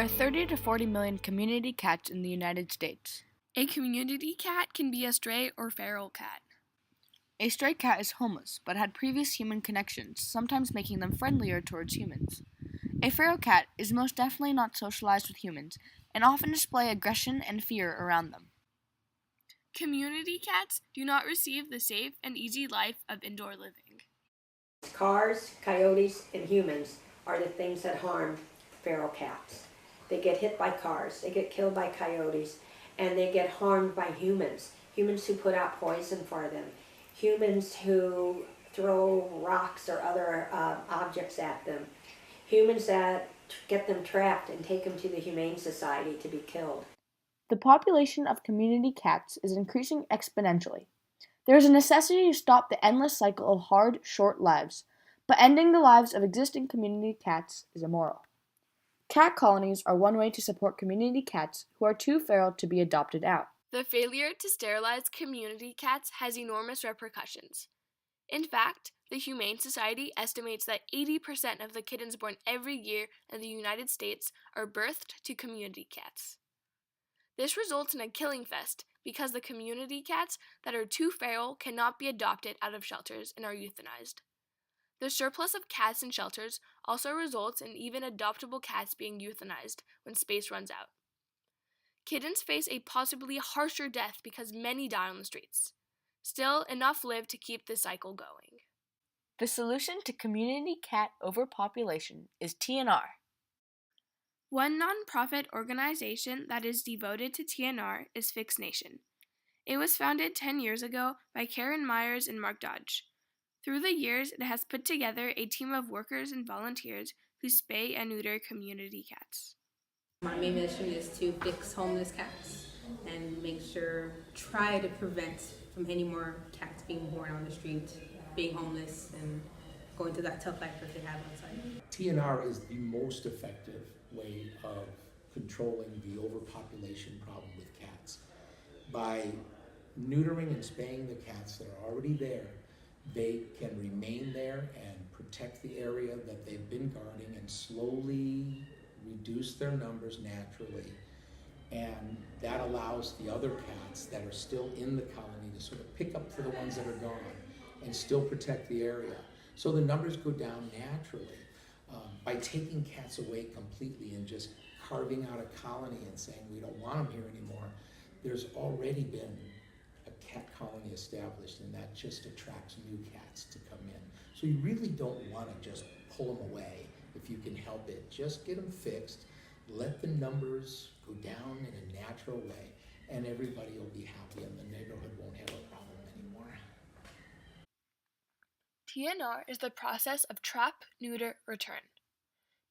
There are 30 to 40 million community cats in the United States. A community cat can be a stray or feral cat. A stray cat is homeless, but had previous human connections, sometimes making them friendlier towards humans. A feral cat is most definitely not socialized with humans, and often display aggression and fear around them. Community cats do not receive the safe and easy life of indoor living. Cars, coyotes, and humans are the things that harm feral cats. They get hit by cars, they get killed by coyotes, and they get harmed by humans. Humans who put out poison for them. Humans who throw rocks or other objects at them. Humans that get them trapped and take them to the Humane Society to be killed. The population of community cats is increasing exponentially. There is a necessity to stop the endless cycle of hard, short lives, but ending the lives of existing community cats is immoral. Cat colonies are one way to support community cats who are too feral to be adopted out. The failure to sterilize community cats has enormous repercussions. In fact, the Humane Society estimates that 80% of the kittens born every year in the United States are birthed to community cats. This results in a killing fest because the community cats that are too feral cannot be adopted out of shelters and are euthanized. The surplus of cats in shelters also results in even adoptable cats being euthanized when space runs out. Kittens face a possibly harsher death because many die on the streets. Still, enough live to keep this cycle going. The solution to community cat overpopulation is TNR. One nonprofit organization that is devoted to TNR is Fix Nation. It was founded 10 years ago by Karen Myers and Mark Dodge. Through the years, it has put together a team of workers and volunteers who spay and neuter community cats. My main mission is to fix homeless cats and try to prevent from any more cats being born on the street, being homeless, and going through that tough life that they have outside. TNR is the most effective way of controlling the overpopulation problem with cats. By neutering and spaying the cats that are already there, they can remain there and protect the area that they've been guarding and slowly reduce their numbers naturally. And that allows the other cats that are still in the colony to sort of pick up for the ones that are gone and still protect the area. So the numbers go down naturally. By taking cats away completely and just carving out a colony and saying we don't want them here anymore, there's already been a cat colony established, and that just attracts new cats to come in. So you really don't want to just pull them away if you can help it. Just get them fixed, let the numbers go down in a natural way, and everybody will be happy and the neighborhood won't have a problem anymore. TNR is the process of trap, neuter, return.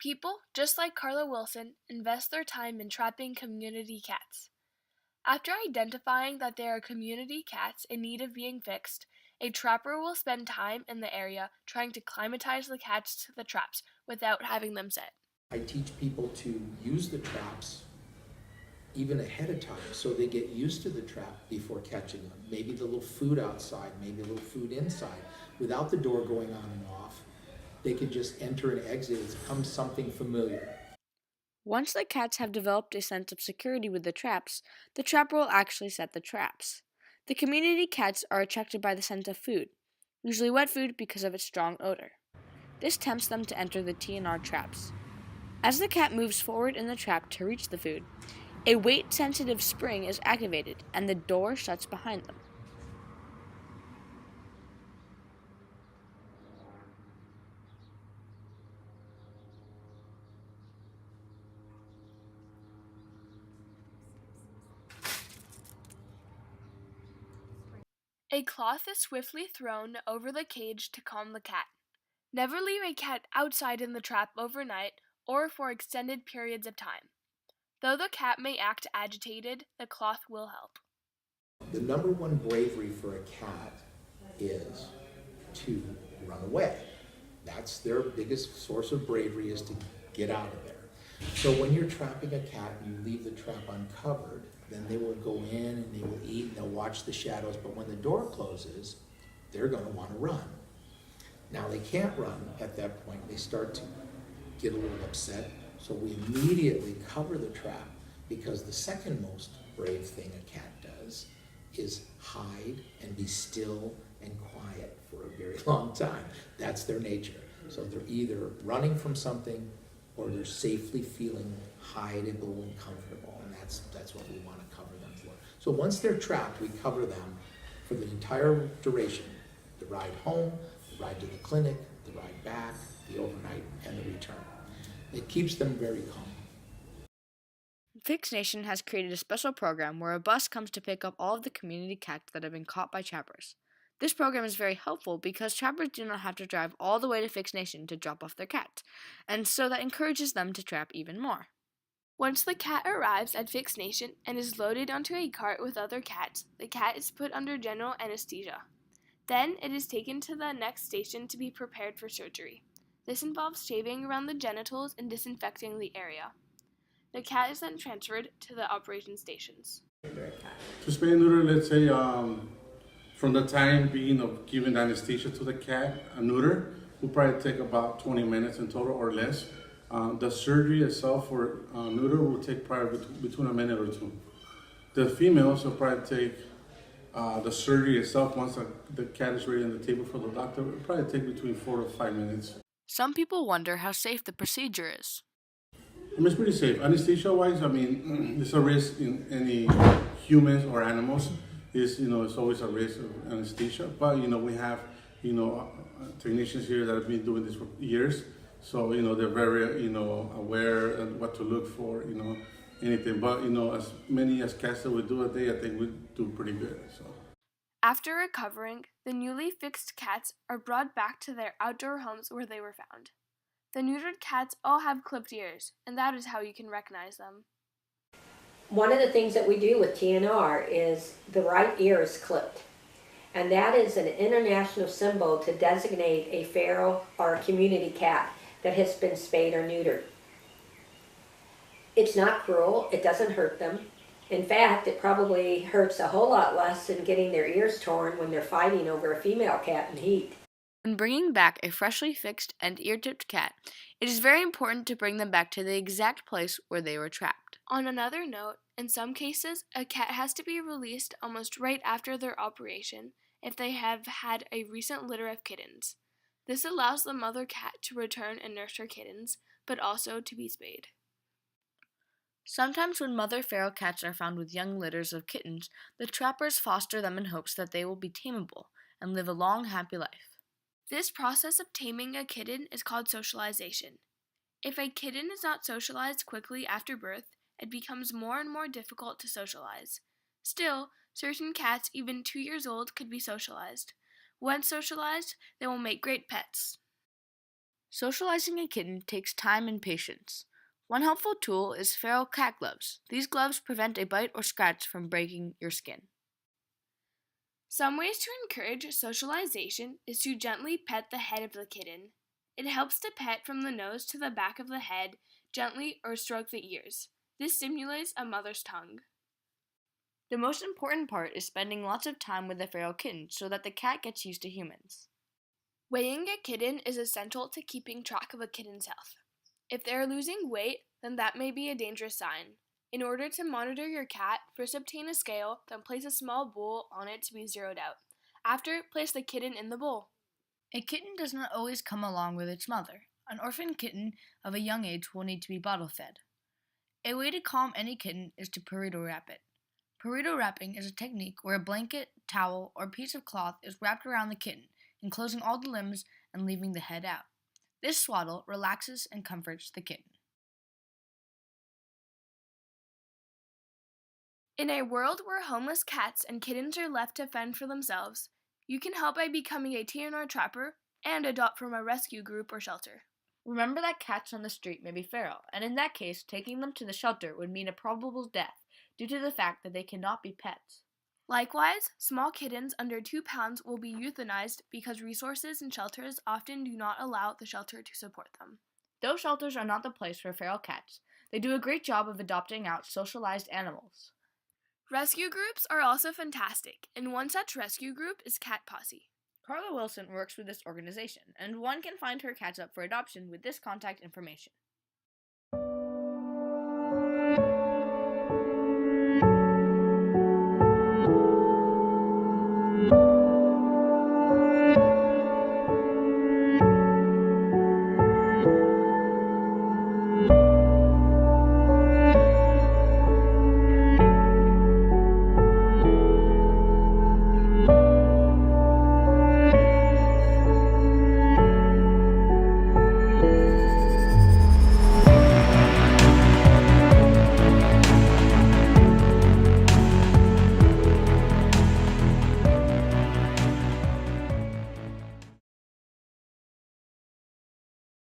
People, just like Carla Wilson, invest their time in trapping community cats. After identifying that there are community cats in need of being fixed, a trapper will spend time in the area trying to climatize the cats to the traps without having them set. I teach people to use the traps even ahead of time so they get used to the trap before catching them. Maybe the little food outside, maybe a little food inside, without the door going on and off. They can just enter and exit. It becomes something familiar. Once the cats have developed a sense of security with the traps, the trapper will actually set the traps. The community cats are attracted by the scent of food, usually wet food because of its strong odor. This tempts them to enter the TNR traps. As the cat moves forward in the trap to reach the food, a weight-sensitive spring is activated and the door shuts behind them. A cloth is swiftly thrown over the cage to calm the cat. Never leave a cat outside in the trap overnight or for extended periods of time. Though the cat may act agitated, the cloth will help. The number one bravery for a cat is to run away. That's their biggest source of bravery, is to get out of there. So when you're trapping a cat and you leave the trap uncovered, then they will go in and they will eat and they'll watch the shadows. But when the door closes, they're going to want to run. Now they can't run at that point. They start to get a little upset. So we immediately cover the trap, because the second most brave thing a cat does is hide and be still and quiet for a very long time. That's their nature. So they're either running from something or they're safely feeling hideable and comfortable, and that's what we want to cover them for. So once they're trapped, we cover them for the entire duration: the ride home, the ride to the clinic, the ride back, the overnight, and the return. It keeps them very calm. Fix Nation has created a special program where a bus comes to pick up all of the community cats that have been caught by trappers. This program is very helpful because trappers do not have to drive all the way to Fix Nation to drop off their cat, and so that encourages them to trap even more. Once the cat arrives at Fix Nation and is loaded onto a cart with other cats, the cat is put under general anesthesia. Then it is taken to the next station to be prepared for surgery. This involves shaving around the genitals and disinfecting the area. The cat is then transferred to the operation stations. To spay and neuter, let's say from the time being of giving anesthesia to the cat, a neuter will probably take about 20 minutes in total or less. The surgery itself for neuter will take probably between a minute or two. The females will probably take the surgery itself, once the cat is ready on the table for the doctor, will probably take between 4 to 5 minutes. Some people wonder how safe the procedure is. I mean, it's pretty safe. Anesthesia-wise, I mean, there's a risk in any humans or animals. It's always a risk of anesthesia. But, we have, technicians here that have been doing this for years. So, they're very, aware of what to look for, anything. But, as many as cats that we do a day, I think we do pretty good, so. After recovering, the newly fixed cats are brought back to their outdoor homes where they were found. The neutered cats all have clipped ears, and that is how you can recognize them. One of the things that we do with TNR is the right ear is clipped. And that is an international symbol to designate a feral or a community cat that has been spayed or neutered. It's not cruel, it doesn't hurt them. In fact, it probably hurts a whole lot less than getting their ears torn when they're fighting over a female cat in heat. When bringing back a freshly fixed and ear-tipped cat, it is very important to bring them back to the exact place where they were trapped. On another note, in some cases, a cat has to be released almost right after their operation if they have had a recent litter of kittens. This allows the mother cat to return and nurse her kittens, but also to be spayed. Sometimes when mother feral cats are found with young litters of kittens, the trappers foster them in hopes that they will be tameable and live a long, happy life. This process of taming a kitten is called socialization. If a kitten is not socialized quickly after birth, it becomes more and more difficult to socialize. Still, certain cats, even 2 years old, could be socialized. Once socialized, they will make great pets. Socializing a kitten takes time and patience. One helpful tool is feral cat gloves. These gloves prevent a bite or scratch from breaking your skin. Some ways to encourage socialization is to gently pet the head of the kitten. It helps to pet from the nose to the back of the head, gently, or stroke the ears. This stimulates a mother's tongue. The most important part is spending lots of time with the feral kitten so that the cat gets used to humans. Weighing a kitten is essential to keeping track of a kitten's health. If they are losing weight, then that may be a dangerous sign. In order to monitor your cat, first obtain a scale, then place a small bowl on it to be zeroed out. After, place the kitten in the bowl. A kitten does not always come along with its mother. An orphan kitten of a young age will need to be bottle fed. A way to calm any kitten is to burrito wrap it. Burrito wrapping is a technique where a blanket, towel, or piece of cloth is wrapped around the kitten, enclosing all the limbs and leaving the head out. This swaddle relaxes and comforts the kitten. In a world where homeless cats and kittens are left to fend for themselves, you can help by becoming a TNR trapper and adopt from a rescue group or shelter. Remember that cats on the street may be feral, and in that case, taking them to the shelter would mean a probable death due to the fact that they cannot be pets. Likewise, small kittens under 2 pounds will be euthanized because resources and shelters often do not allow the shelter to support them. Those shelters are not the place for feral cats. They do a great job of adopting out socialized animals. Rescue groups are also fantastic, and one such rescue group is Cat Posse. Carla Wilson works with this organization, and one can find her cats up for adoption with this contact information.